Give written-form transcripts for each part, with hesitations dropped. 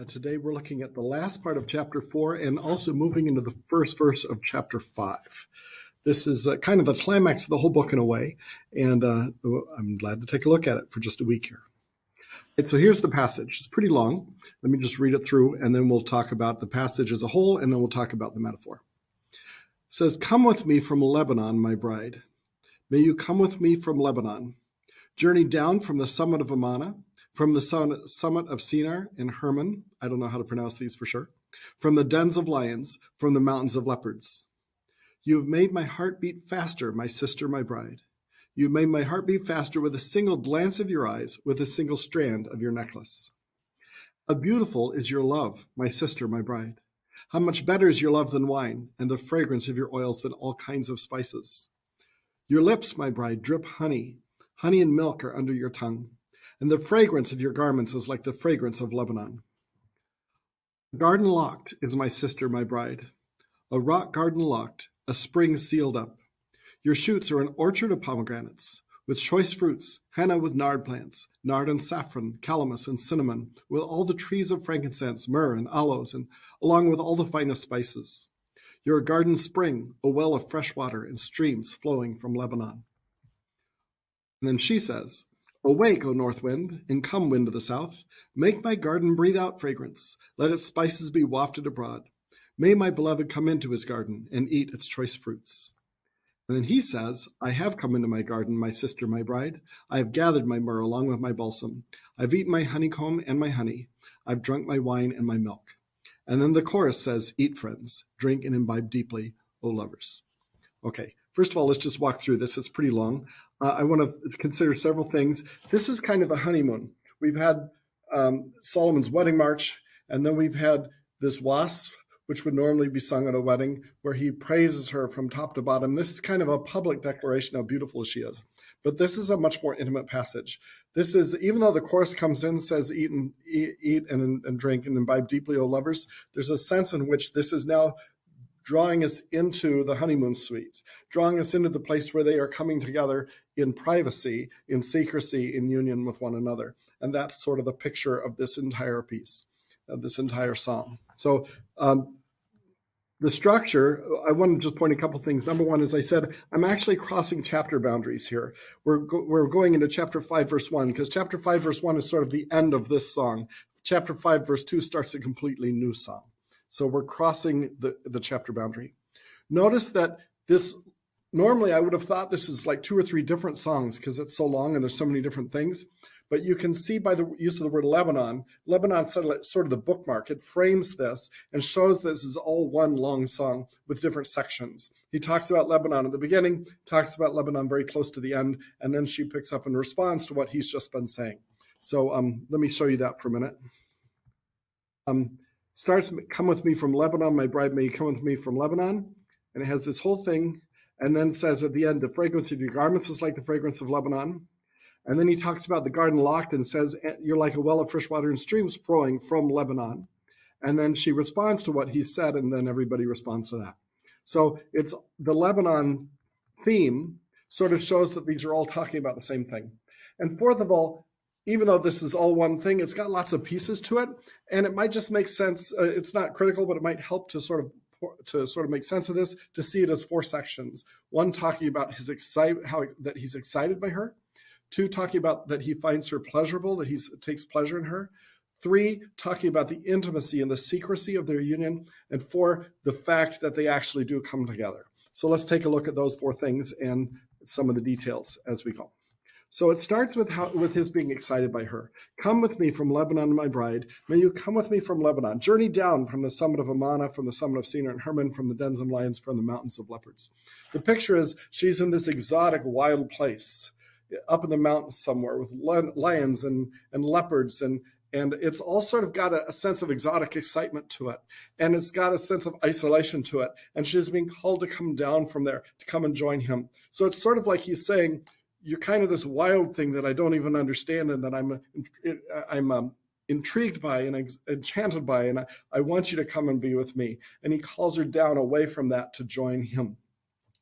Today we're looking at the last part of chapter 4 and also moving into the first verse of chapter 5. This is kind of the climax of the whole book in a way, and I'm glad to take a look at it for just a week here. Right, so here's the passage. It's pretty long. Let me just read it through, and then we'll talk about the passage as a whole, and then we'll talk about the metaphor. It says, "Come with me from Lebanon, my bride. May you come with me from Lebanon. Journey down from the summit of Amana, from the summit of Sinar and Hermon," I don't know how to pronounce these for sure, "from the dens of lions, from the mountains of leopards. You have made my heart beat faster, my sister, my bride. You have made my heart beat faster with a single glance of your eyes, with a single strand of your necklace. How beautiful is your love, my sister, my bride. How much better is your love than wine, and the fragrance of your oils than all kinds of spices. Your lips, my bride, drip honey. Honey and milk are under your tongue, and the fragrance of your garments is like the fragrance of Lebanon. A garden locked is my sister, my bride. A rock garden locked, a spring sealed up. Your shoots are an orchard of pomegranates, with choice fruits, henna with nard plants, nard and saffron, calamus and cinnamon, with all the trees of frankincense, myrrh and aloes, and along with all the finest spices. You're a garden spring, a well of fresh water and streams flowing from Lebanon." And then she says, "Awake, O north wind, and come, wind of the south. Make my garden breathe out fragrance. Let its spices be wafted abroad. May my beloved come into his garden and eat its choice fruits." And then he says, "I have come into my garden, my sister, my bride. I have gathered my myrrh along with my balsam. I've eaten my honeycomb and my honey. I've drunk my wine and my milk." And then the chorus says, "Eat, friends, drink and imbibe deeply, O lovers." Okay, first of all, let's just walk through this. It's pretty long. I want to consider several things. This is kind of the honeymoon. We've had Solomon's wedding march, and then we've had this wasp, which would normally be sung at a wedding, where he praises her from top to bottom. This is kind of a public declaration how beautiful she is. But this is a much more intimate passage. This is, even though the chorus comes in, says, eat and drink and imbibe deeply, O lovers, there's a sense in which this is now drawing us into the honeymoon suite, drawing us into the place where they are coming together in privacy, in secrecy, in union with one another. And that's sort of the picture of this entire piece, of this entire psalm. So the structure, I want to just point a couple things. Number one, as I said, I'm actually crossing chapter boundaries here. We're going into chapter 5, verse 1, because chapter 5, verse 1 is sort of the end of this song. Chapter 5, verse 2 starts a completely new song. So we're crossing the chapter boundary. Notice that this, normally I would have thought this is like 2 or 3 different songs because it's so long and there's so many different things. But you can see by the use of the word Lebanon sort of the bookmark. It frames this and shows this is all one long song with different sections. He talks about Lebanon at the beginning, talks about Lebanon very close to the end, and then she picks up and responds to what he's just been saying. So let me show you that for a minute. Starts, "Come with me from Lebanon, my bride, may you come with me from Lebanon." And it has this whole thing, and then says at the end, "The fragrance of your garments is like the fragrance of Lebanon." And then he talks about the garden locked and says, "You're like a well of fresh water and streams flowing from Lebanon." And then she responds to what he said, and then everybody responds to that. So it's the Lebanon theme sort of shows that these are all talking about the same thing. And fourth of all, even though this is all one thing, it's got lots of pieces to it, and it might just make sense. It's not critical, but it might help to sort of make sense of this, to see it as 4 sections. 1 talking about that he's excited by her. 2 talking about that he finds her pleasurable, that he takes pleasure in her. 3 talking about the intimacy and the secrecy of their union. And 4, the fact that they actually do come together. So let's take a look at those 4 things and some of the details as we go. So it starts with his being excited by her. "Come with me from Lebanon, my bride. May you come with me from Lebanon. Journey down from the summit of Amana, from the summit of Sinar and Hermon, from the dens of lions, from the mountains of leopards." The picture is she's in this exotic, wild place, up in the mountains somewhere with lions and leopards, and it's all sort of got a sense of exotic excitement to it. And it's got a sense of isolation to it. And she's being called to come down from there, to come and join him. So it's sort of like he's saying, you're kind of this wild thing that I don't even understand and that I'm intrigued by and enchanted by, and I want you to come and be with me. And he calls her down away from that to join him.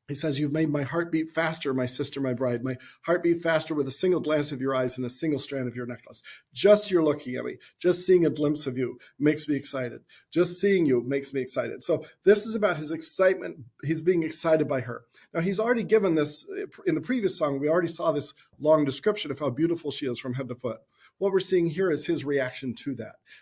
He says, you've made my heart beat faster, my sister, my bride. My heart beat faster with a single glance of your eyes and a single strand of your necklace. Just you're looking at me, just seeing a glimpse of you makes me excited. Just seeing you makes me excited. So this is about his excitement. He's being excited by her. Now, he's already given this in the previous song. We already saw this long description of how beautiful she is from head to foot. What we're seeing here is his reaction to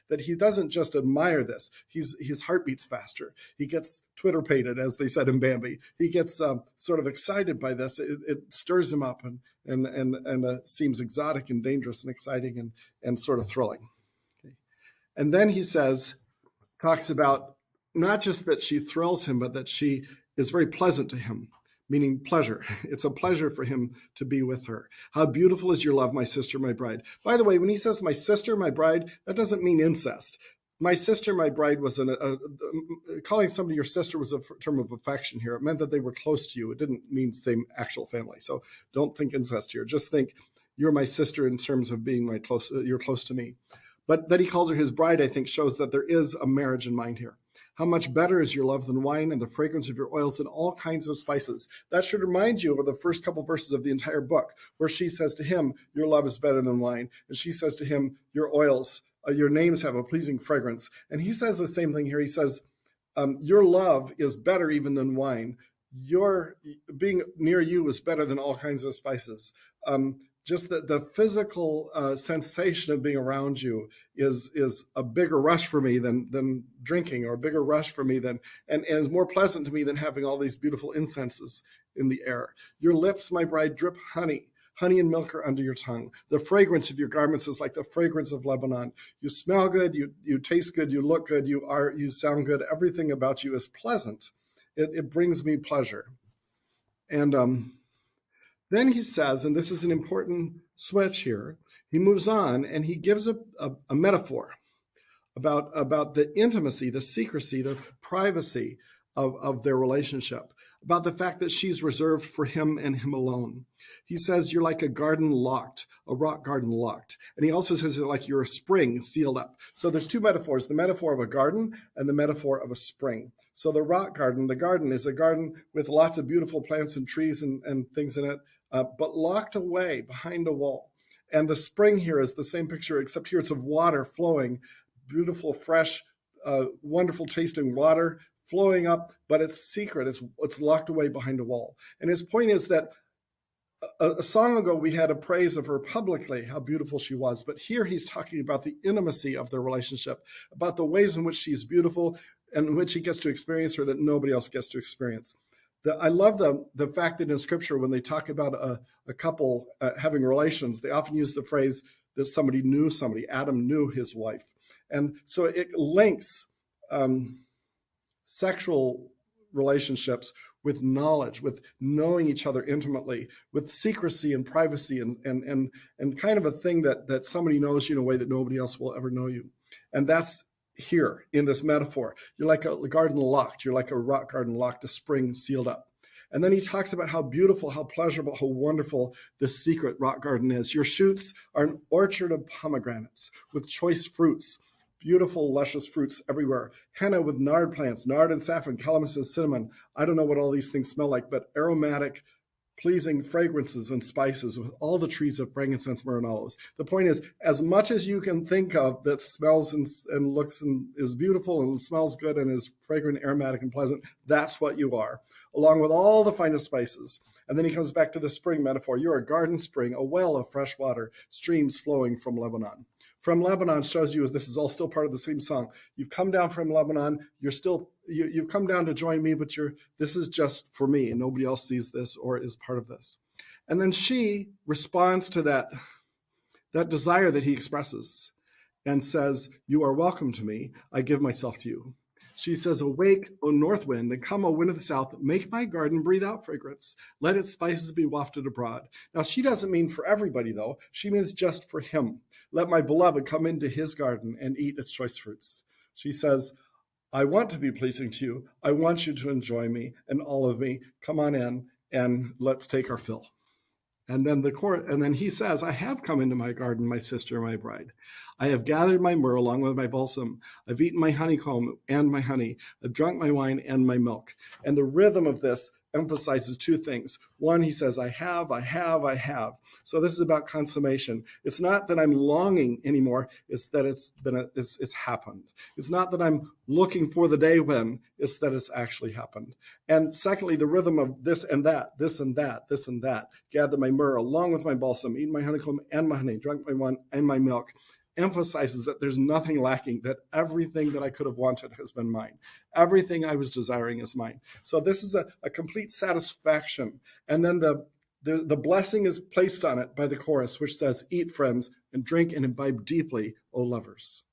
that he doesn't just admire this. His heart beats faster. He gets Twitter-pated, as they said in Bambi. He gets sort of excited by this. It stirs him up and seems exotic and dangerous and exciting and sort of thrilling. Okay. And then he talks about not just that she thrills him, but that she is very pleasant to him, meaning pleasure. It's a pleasure for him to be with her. How beautiful is your love, my sister, my bride. By the way, when he says my sister, my bride, that doesn't mean incest. My sister, my bride was calling somebody your sister was a term of affection here. It meant that they were close to you. It didn't mean same actual family. So don't think incest here. Just think you're my sister in terms of being you're close to me. But that he calls her his bride, I think, shows that there is a marriage in mind here. How much better is your love than wine, and the fragrance of your oils than all kinds of spices. That should remind you of the first couple verses of the entire book, where she says to him, your love is better than wine. And she says to him, your oils, your names have a pleasing fragrance. And he says the same thing here. He says, your love is better even than wine. Your being near you is better than all kinds of spices. Just the physical sensation of being around you is a bigger rush for me than drinking, or a bigger rush for me and is more pleasant to me than having all these beautiful incenses in the air. Your lips, my bride, drip honey. Honey and milk are under your tongue. The fragrance of your garments is like the fragrance of Lebanon. You smell good, you taste good, you look good, you sound good. Everything about you is pleasant. It brings me pleasure. And then he says, and this is an important switch here, he moves on and he gives a metaphor about the intimacy, the secrecy, the privacy of their relationship, about the fact that she's reserved for him and him alone. He says, you're like a garden locked, a rock garden locked. And he also says, like you're a spring sealed up. So there's two metaphors, the metaphor of a garden and the metaphor of a spring. So the rock garden, the garden is a garden with lots of beautiful plants and trees and things in it, but locked away behind a wall. And the spring here is the same picture, except here it's of water flowing, beautiful, fresh, wonderful tasting water flowing up, but it's secret. It's locked away behind a wall. And his point is that a song ago we had a praise of her publicly, how beautiful she was. But here he's talking about the intimacy of their relationship, about the ways in which she's beautiful and in which he gets to experience her that nobody else gets to experience. I love the fact that in Scripture, when they talk about a couple having relations, they often use the phrase that somebody knew somebody. Adam knew his wife. And so it links sexual relationships with knowledge, with knowing each other intimately, with secrecy and privacy and kind of a thing that somebody knows you in a way that nobody else will ever know you. And that's here in this metaphor. You're like a garden locked. You're like a rock garden locked, a spring sealed up. And then he talks about how beautiful, how pleasurable, how wonderful this secret rock garden is. Your shoots are an orchard of pomegranates with choice fruits, beautiful, luscious fruits everywhere. Henna with nard plants, nard and saffron, calamus and cinnamon. I don't know what all these things smell like, but aromatic, pleasing fragrances and spices with all the trees of frankincense, myrrh, and olives. The point is, as much as you can think of that smells and looks and is beautiful and smells good and is fragrant, aromatic, and pleasant, that's what you are, along with all the finest spices. And then he comes back to the spring metaphor. You're a garden spring, a well of fresh water, streams flowing from Lebanon. From Lebanon shows you, as this is all still part of the same song. You've come down from Lebanon. You've come down to join me, but this is just for me, and nobody else sees this or is part of this. And then she responds to that desire that he expresses and says, you are welcome to me. I give myself to you. She says, awake, O north wind, and come, O wind of the south. Make my garden breathe out fragrance. Let its spices be wafted abroad. Now, she doesn't mean for everybody, though. She means just for him. Let my beloved come into his garden and eat its choice fruits. She says, I want to be pleasing to you. I want you to enjoy me and all of me. Come on in and let's take our fill. And then he says, I have come into my garden, my sister, my bride. I have gathered my myrrh along with my balsam. I've eaten my honeycomb and my honey. I've drunk my wine and my milk. And the rhythm of this emphasizes two things. One, he says, I have. So this is about consummation. It's not that I'm longing anymore. It's that it's happened. It's not that I'm looking for the day when. It's that it's actually happened. And secondly, the rhythm of this and that, this and that, this and that. Gather my myrrh along with my balsam, eat my honeycomb and my honey, drink my wine and my milk. Emphasizes that there's nothing lacking, that everything that I could have wanted has been mine. Everything I was desiring is mine. So this is a complete satisfaction. And then the blessing is placed on it by the chorus, which says, eat, friends, and drink and imbibe deeply, O lovers.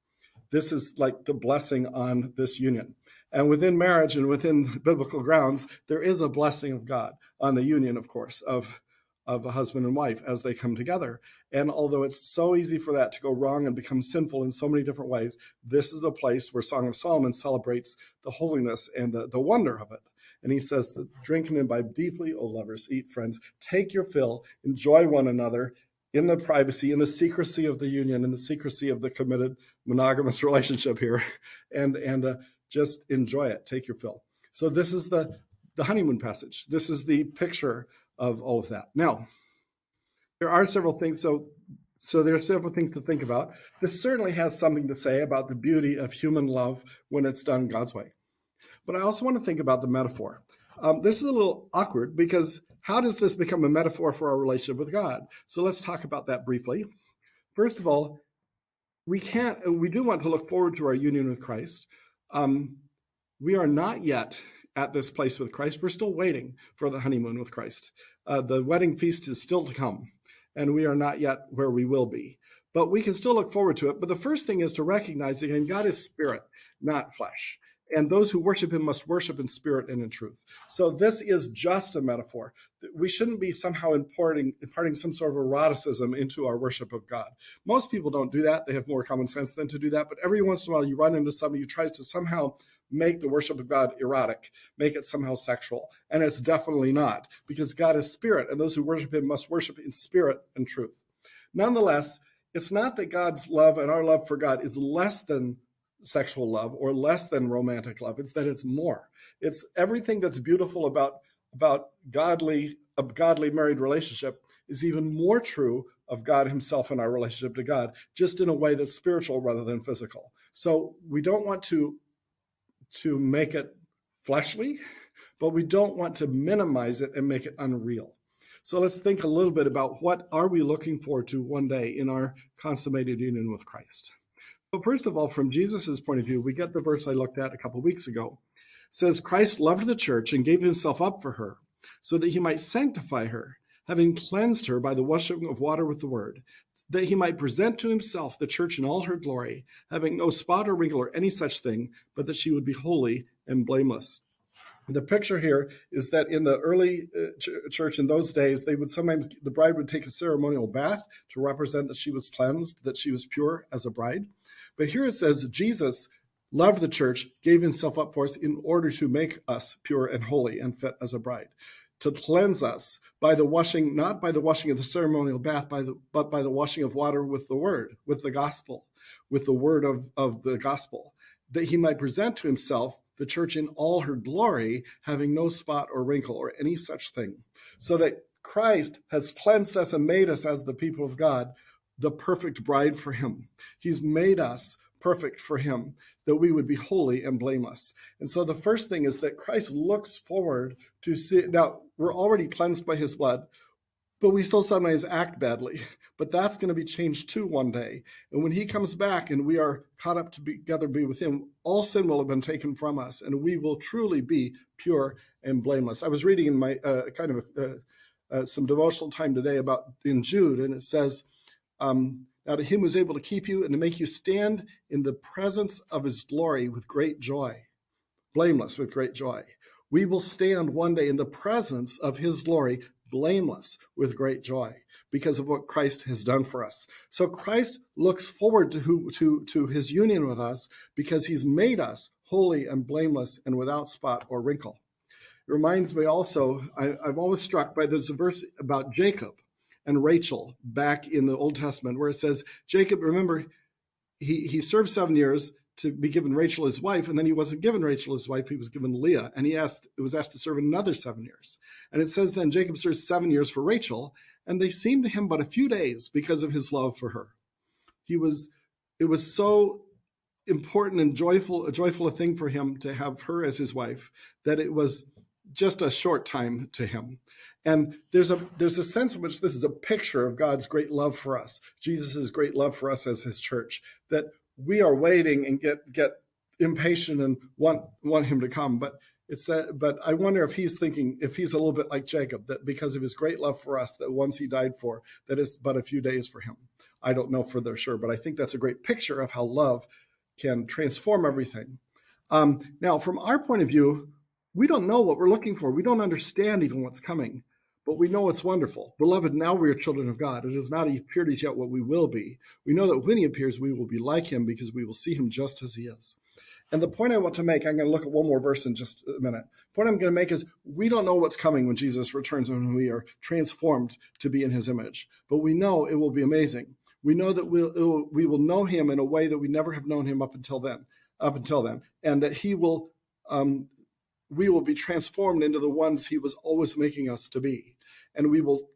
This is like the blessing on this union. And within marriage and within biblical grounds, there is a blessing of God on the union, of course, of a husband and wife as they come together. And although it's so easy for that to go wrong and become sinful in so many different ways, this is the place where Song of Solomon celebrates the holiness and the wonder of it. And he says, drink and imbibe deeply, O lovers, eat, friends, take your fill, enjoy one another in the privacy, in the secrecy of the union, in the secrecy of the committed monogamous relationship here, and just enjoy it, take your fill. So this is the honeymoon passage. This is the picture of all of that. Now, there are several things. So there are several things to think about. This certainly has something to say about the beauty of human love when it's done God's way. But I also want to think about the metaphor. This is a little awkward because how does this become a metaphor for our relationship with God? So let's talk about that briefly. First of all, we do want to look forward to our union with Christ. We are not yet at this place with Christ. We're still waiting for the honeymoon with Christ. The wedding feast is still to come, and we are not yet where we will be. But we can still look forward to it. But the first thing is to recognize, again, God is spirit, not flesh. And those who worship him must worship in spirit and in truth. So this is just a metaphor. We shouldn't be somehow imparting some sort of eroticism into our worship of God. Most people don't do that. They have more common sense than to do that. But every once in a while, you run into somebody who tries to somehow make the worship of God erotic, make it somehow sexual. And it's definitely not, because God is spirit, and those who worship him must worship in spirit and truth. Nonetheless, it's not that God's love and our love for God is less than sexual love or less than romantic love. It's that it's more. It's everything that's beautiful about a godly married relationship is even more true of God himself and our relationship to God, just in a way that's spiritual rather than physical. So we don't want to make it fleshly, but we don't want to minimize it and make it unreal. So let's think a little bit about what are we looking forward to one day in our consummated union with Christ. So first of all, from Jesus' point of view, we get the verse I looked at a couple of weeks ago. It says, Christ loved the church and gave himself up for her, so that he might sanctify her, having cleansed her by the washing of water with the word, that he might present to himself the church in all her glory, having no spot or wrinkle or any such thing, but that she would be holy and blameless. The picture here is that in the early church in those days, the bride would take a ceremonial bath to represent that she was cleansed, that she was pure as a bride. But here it says Jesus loved the church, gave himself up for us in order to make us pure and holy and fit as a bride, to cleanse us by the washing, not by the washing of the ceremonial bath, but by the washing of water with the word, with the gospel, with the word of the gospel, that he might present to himself the church in all her glory, having no spot or wrinkle or any such thing. So that Christ has cleansed us and made us as the people of God, the perfect bride for him. He's made us perfect for him, that we would be holy and blameless. And so the first thing is that Christ looks forward to see. Now, we're already cleansed by his blood, but we still sometimes act badly. But that's going to be changed too one day. And when he comes back and we are caught up together be with him, all sin will have been taken from us, and we will truly be pure and blameless. I was reading in my some devotional time today in Jude, and it says, now to him who is able to keep you and to make you stand in the presence of his glory with great joy, blameless with great joy. We will stand one day in the presence of his glory, blameless with great joy, because of what Christ has done for us. So Christ looks forward to his union with us because he's made us holy and blameless and without spot or wrinkle. It reminds me also, I'm always struck by there's a verse about Jacob and Rachel back in the Old Testament where it says, Jacob, remember, he served 7 years to be given Rachel his wife, and then he wasn't given Rachel his wife, he was given Leah, and was asked to serve another 7 years. And it says then Jacob served 7 years for Rachel, and they seemed to him but a few days because of his love for her. It was so important and a joyful thing for him to have her as his wife, that it was just a short time to him. And there's a sense in which this is a picture of God's great love for us, Jesus' great love for us as his church, that we are waiting and get impatient and want him to come. But but I wonder if he's thinking, if he's a little bit like Jacob, that because of his great love for us, that once he died for, that it's but a few days for him. I don't know for sure, but I think that's a great picture of how love can transform everything. Now, from our point of view, we don't know what we're looking for. We don't understand even what's coming, but we know it's wonderful. Beloved, now we are children of God. It has not appeared as yet what we will be. We know that when he appears, we will be like him because we will see him just as he is. And the point I want to make, I'm going to look at one more verse in just a minute. The point I'm going to make is we don't know what's coming when Jesus returns and when we are transformed to be in his image, but we know it will be amazing. We know that we will know him in a way that we never have known him up until then, and that we will be transformed into the ones he was always making us to be. And we will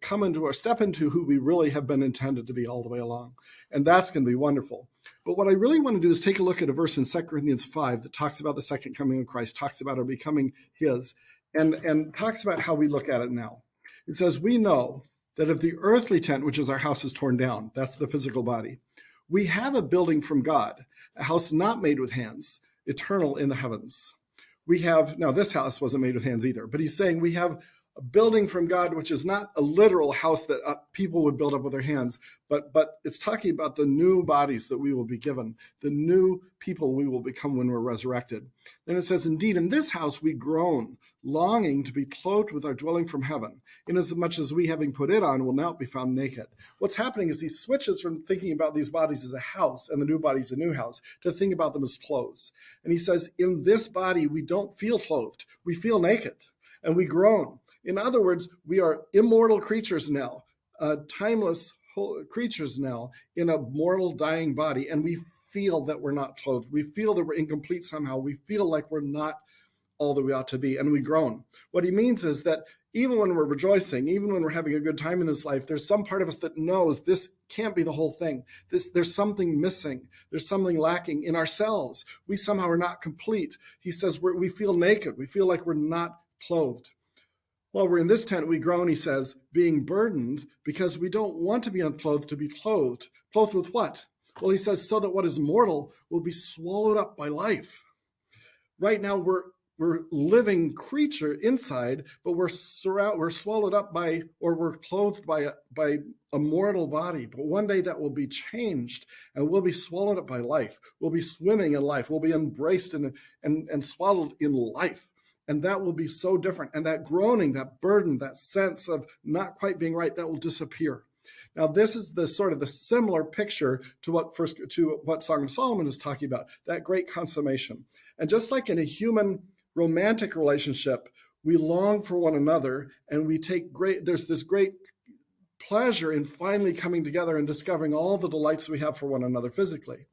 step into who we really have been intended to be all the way along. And that's going to be wonderful. But what I really want to do is take a look at a verse in 2 Corinthians 5 that talks about the second coming of Christ, talks about our becoming his, and talks about how we look at it now. It says, we know that if the earthly tent, which is our house, is torn down, that's the physical body, we have a building from God, a house not made with hands, eternal in the heavens. Now this house wasn't made with hands either, but he's saying we have a building from God, which is not a literal house that people would build up with their hands, but it's talking about the new bodies that we will be given, the new people we will become when we're resurrected. Then it says, indeed, in this house we groan, longing to be clothed with our dwelling from heaven, inasmuch as we, having put it on, will not be found naked. What's happening is he switches from thinking about these bodies as a house and the new bodies a new house to think about them as clothes. And he says, in this body we don't feel clothed, we feel naked, and we groan. In other words, we are immortal creatures now, timeless creatures now in a mortal, dying body, and we feel that we're not clothed. We feel that we're incomplete somehow. We feel like we're not all that we ought to be, and we groan. What he means is that even when we're rejoicing, even when we're having a good time in this life, there's some part of us that knows this can't be the whole thing. There's something missing. There's something lacking in ourselves. We somehow are not complete. He says we feel naked. We feel like we're not clothed. While we're in this tent, we groan, he says, being burdened because we don't want to be unclothed, to be clothed. Clothed with what? Well, he says, so that what is mortal will be swallowed up by life. Right now, we're living creature inside, but we're swallowed up by, or we're clothed by a mortal body. But one day that will be changed, and we'll be swallowed up by life. We'll be swimming in life. We'll be embraced and swallowed in life. And that will be so different. And that groaning, that burden, that sense of not quite being right, that will disappear. Now, this is the sort of the similar picture to what Song of Solomon is talking about, that great consummation. And just like in a human romantic relationship, we long for one another, and there's this great pleasure in finally coming together and discovering all the delights we have for one another physically.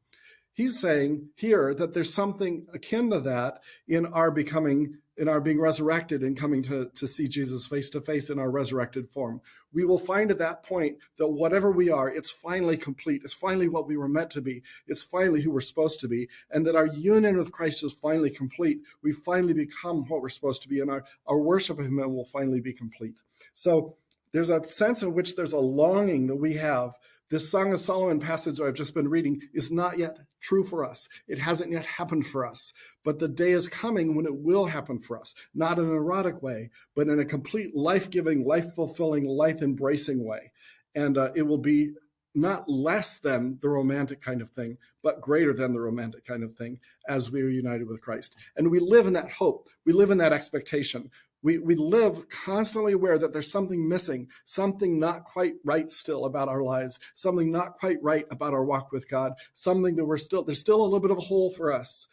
He's saying here that there's something akin to that in our being resurrected and coming to see Jesus face to face in our resurrected form. We will find at that point that whatever we are, it's finally complete. It's finally what we were meant to be. It's finally who we're supposed to be. And that our union with Christ is finally complete. We finally become what we're supposed to be, and our worship of him will finally be complete. So there's a sense in which there's a longing that we have. This Song of Solomon passage that I've just been reading is not yet true for us. It hasn't yet happened for us. But the day is coming when it will happen for us, not in an erotic way, but in a complete life-giving, life-fulfilling, life-embracing way. And it will be not less than the romantic kind of thing, but greater than the romantic kind of thing as we are united with Christ. And we live in that hope. We live in that expectation. We live constantly aware that there's something missing, something not quite right still about our lives, something not quite right about our walk with God, something that there's still a little bit of a hole for us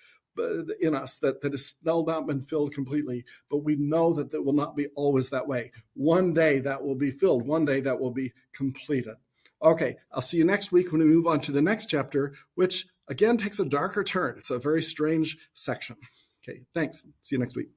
in us that has still not been filled completely, but we know that will not be always that way. One day that will be filled. One day that will be completed. Okay, I'll see you next week when we move on to the next chapter, which again takes a darker turn. It's a very strange section. Okay, thanks. See you next week.